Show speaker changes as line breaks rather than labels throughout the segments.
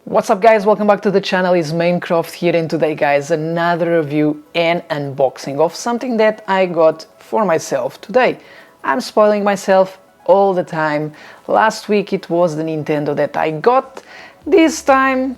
What's up guys, welcome back to the channel. It's Main3Croft here, and today guys another review and unboxing of something that I got for myself today. I'm spoiling myself all the time. Last week it was the Nintendo that I got. This time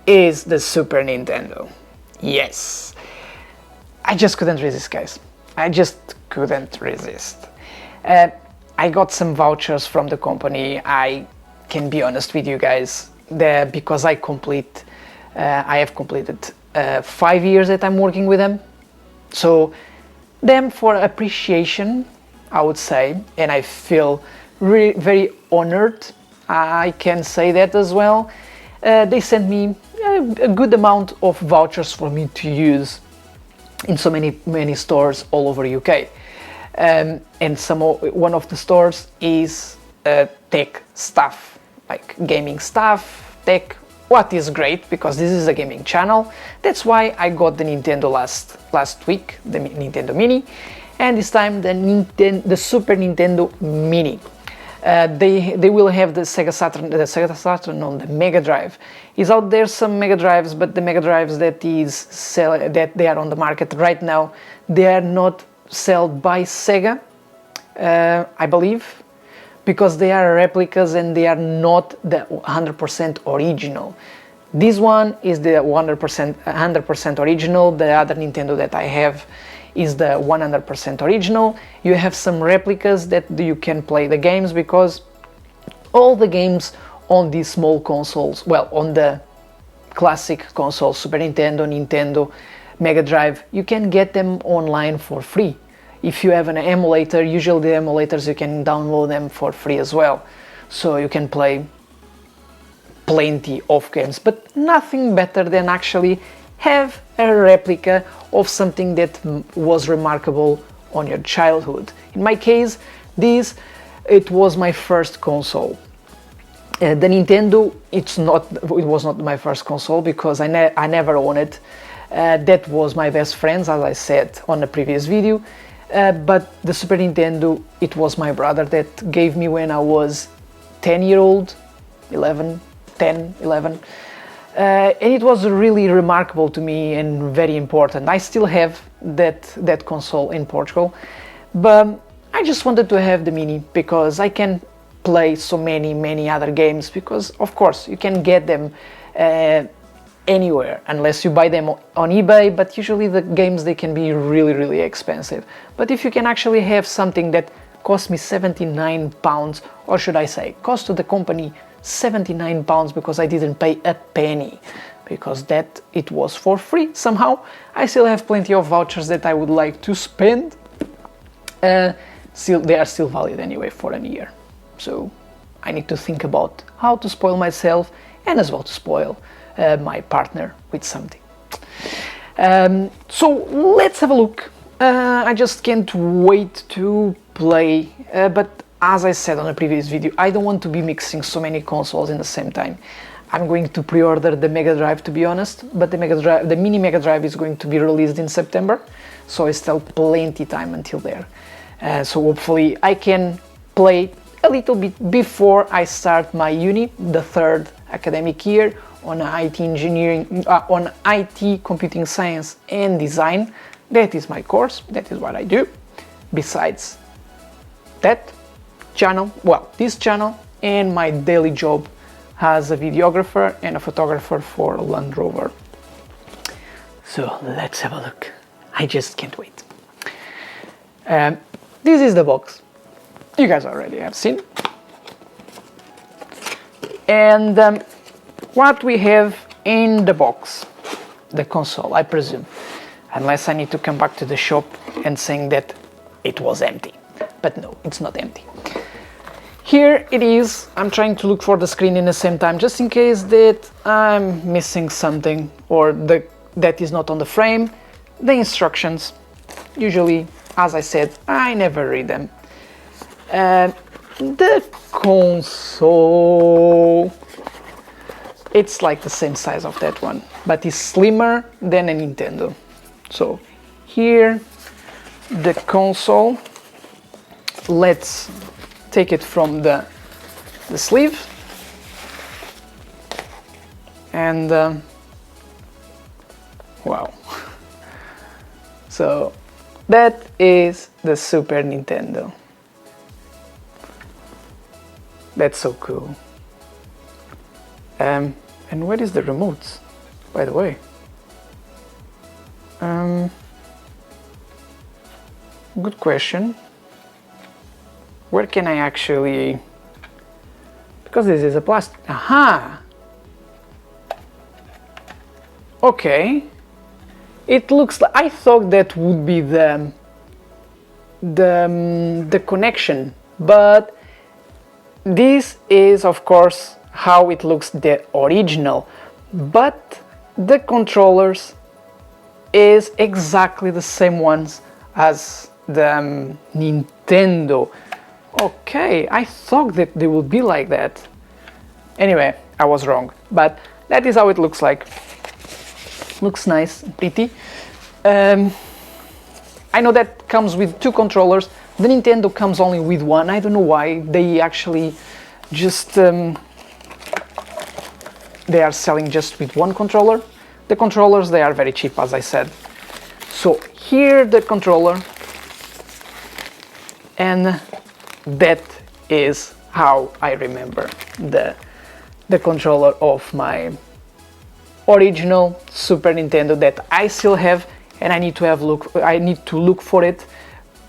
is the Super Nintendo. Yes, I just couldn't resist guys. I just couldn't resist. I got some vouchers from the company. I can be honest with you guys, because I have completed 5 years that I'm working with them. So them for appreciation, I would say, and I feel very honored. I can say that as well. They sent me a good amount of vouchers for me to use in so many stores all over UK. And one of the stores is tech stuff, like gaming stuff, tech, what is great because this is a gaming channel. That's why I got the Nintendo last week, the Nintendo Mini, and this time the Super Nintendo Mini. They will have the Sega Saturn on the Mega Drive. Is out there some Mega Drives, but the Mega Drives that they are on the market right now, they are not sold by Sega, I believe, because they are replicas and they are not the 100% original. This one is the 100% original. The other Nintendo that I have is the 100% original. You have some replicas that you can play the games, because all the games on these small consoles, well, on the classic console, Super Nintendo, Nintendo, Mega Drive, you can get them online for free. If you have an emulator, usually the emulators you can download them for free as well. So you can play plenty of games, but nothing better than actually have a replica of something that was remarkable on your childhood. In my case, it was my first console. The Nintendo, it was not my first console because I never owned it. That was my best friend's, as I said on the previous video. But the Super Nintendo, it was my brother that gave me when I was 10-year-old, 11, and it was really remarkable to me and very important. I still have that console in Portugal, but I just wanted to have the Mini because I can play so many other games, because of course you can get them anywhere unless you buy them on eBay, but usually the games, they can be really expensive. But if you can actually have something that cost me £79, or should I say cost to the company £79, because I didn't pay a penny, because that it was for free somehow. I still have plenty of vouchers that I would like to spend. They are still valid anyway for a year, so I need to think about how to spoil myself and as well to spoil my partner with something. So let's have a look. I just can't wait to play, but as I said on a previous video, I don't want to be mixing so many consoles in the same time. I'm going to pre-order the Mega Drive, to be honest, but the Mini Mega Drive is going to be released in September, so it's still plenty time until there. So hopefully I can play a little bit before I start my uni, the third academic year, on IT engineering, on IT, computing science and design. That is my course, that is what I do. Besides that channel, well, this channel and my daily job as a videographer and a photographer for Land Rover. So let's have a look. I just can't wait. This is the box. You guys already have seen. And what we have in the box, the console, I presume, unless I need to come back to the shop and saying that it was empty, but no, it's not empty. Here it is. I'm trying to look for the screen in the same time, just in case that I'm missing something or that is not on the frame. The instructions, usually, as I said, I never read them. The console, it's like the same size of that one, but it's slimmer than a Nintendo. So here, the console, let's take it from the sleeve. and wow. So that is the Super Nintendo. That's so cool. And where is the remote, by the way? Good question. Where can I actually... Because this is a plastic... Aha! Okay. It looks like... I thought that would be the connection, but this is of course how it looks, the original, but the controllers is exactly the same ones as the Nintendo. Okay, I thought that they would be like that. Anyway, I was wrong, but that is how it looks like. Looks nice, pretty. I know that comes with 2 controllers. The Nintendo comes only with 1. I don't know why they actually just they are selling just with 1 controller. The controllers, they are very cheap, as I said. So here the controller, and that is how I remember the controller of my original Super Nintendo that I still have, and I need to look for it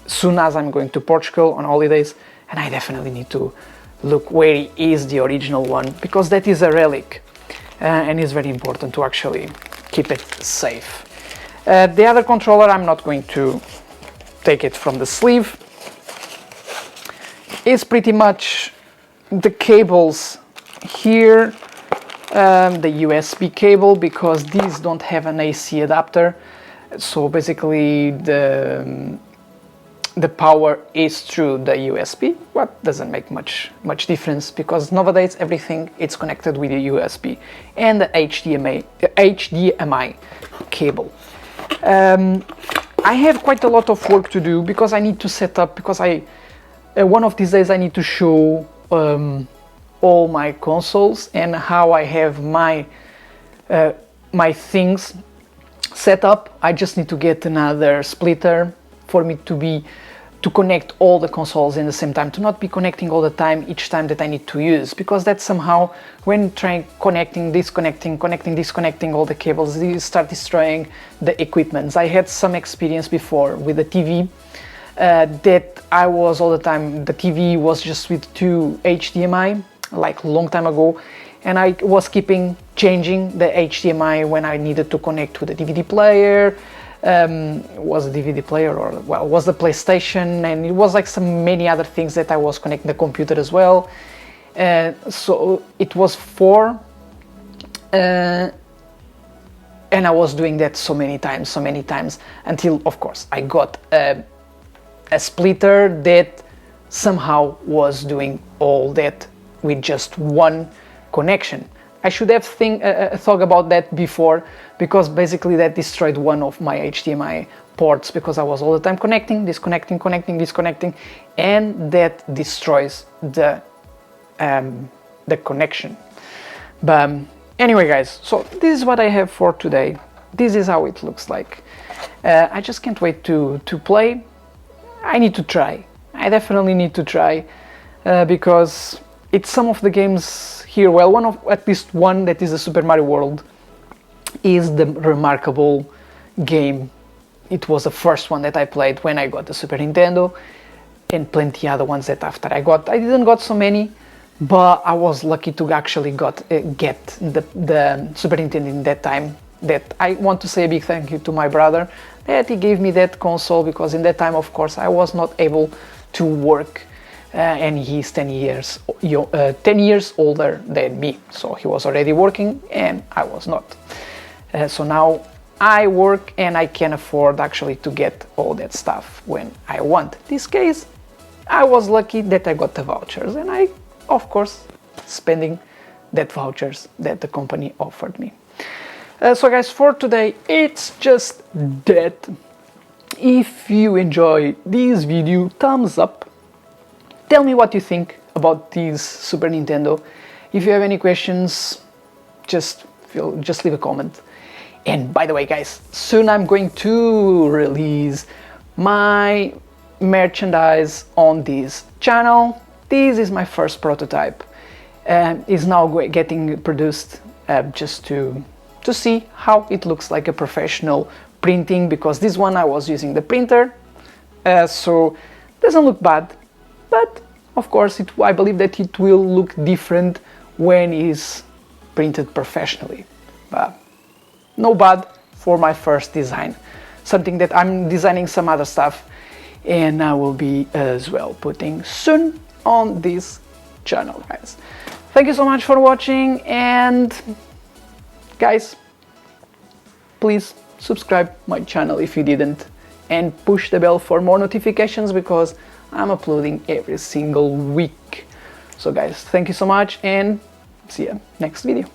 soon as I'm going to Portugal on holidays, and I definitely need to look where is the original one, because that is a relic, and it's very important to actually keep it safe. The other controller, I'm not going to take it from the sleeve. It's pretty much the cables here, the USB cable, because these don't have an AC adapter, so basically the power is through the USB. What doesn't make much difference, because nowadays everything is connected with the USB and the HDMI cable. I have quite a lot of work to do because I need to set up, because one of these days I need to show all my consoles and how I have my things set up. I just need to get another splitter for me to connect all the consoles in the same time, to not be connecting all the time each time that I need to use, because that somehow, when trying connecting, disconnecting all the cables, you start destroying the equipments. I had some experience before with the TV, that I was all the time, the TV was just with 2 HDMI, like a long time ago, and I was keeping changing the HDMI when I needed to connect to the DVD player. Was a DVD player, or well, was the PlayStation, and it was like many other things that I was connecting the computer as well. So it was 4, and I was doing that so many times, until of course I got a splitter that somehow was doing all that with just 1 connection. I should have thought about that before, because basically that destroyed one of my HDMI ports, because I was all the time connecting, disconnecting, disconnecting, and that destroys the connection. But anyway guys, so this is what I have for today. This is how it looks like. I just can't wait to play. I need to try. I definitely need to try, because it's some of the games here, well, at least one that is a Super Mario World is the remarkable game. It was the first one that I played when I got the Super Nintendo, and plenty other ones that after I didn't got so many, but I was lucky to actually get the Super Nintendo in that time. That I want to say a big thank you to my brother, that he gave me that console, because in that time of course I was not able to work, and he's 10 years older than me, so he was already working and I was not. So now I work and I can afford actually to get all that stuff when I want. In this case, I was lucky that I got the vouchers, and I, of course, spending that vouchers that the company offered me. So guys, for today it's just that. If you enjoy this video, thumbs up. Tell me what you think about this Super Nintendo. If you have any questions, just just leave a comment. And by the way, guys, soon I'm going to release my merchandise on this channel. This is my first prototype, is now getting produced just to see how it looks like a professional printing, because this one I was using the printer, so doesn't look bad, but of course I believe that it will look different when it's printed professionally. But no bad for my first design, something that I'm designing some other stuff, and I will be as well putting soon on this channel, guys. Thank you so much for watching, and guys, please subscribe my channel if you didn't, and push the bell for more notifications, because I'm uploading every single week. So guys, thank you so much, and see you next video.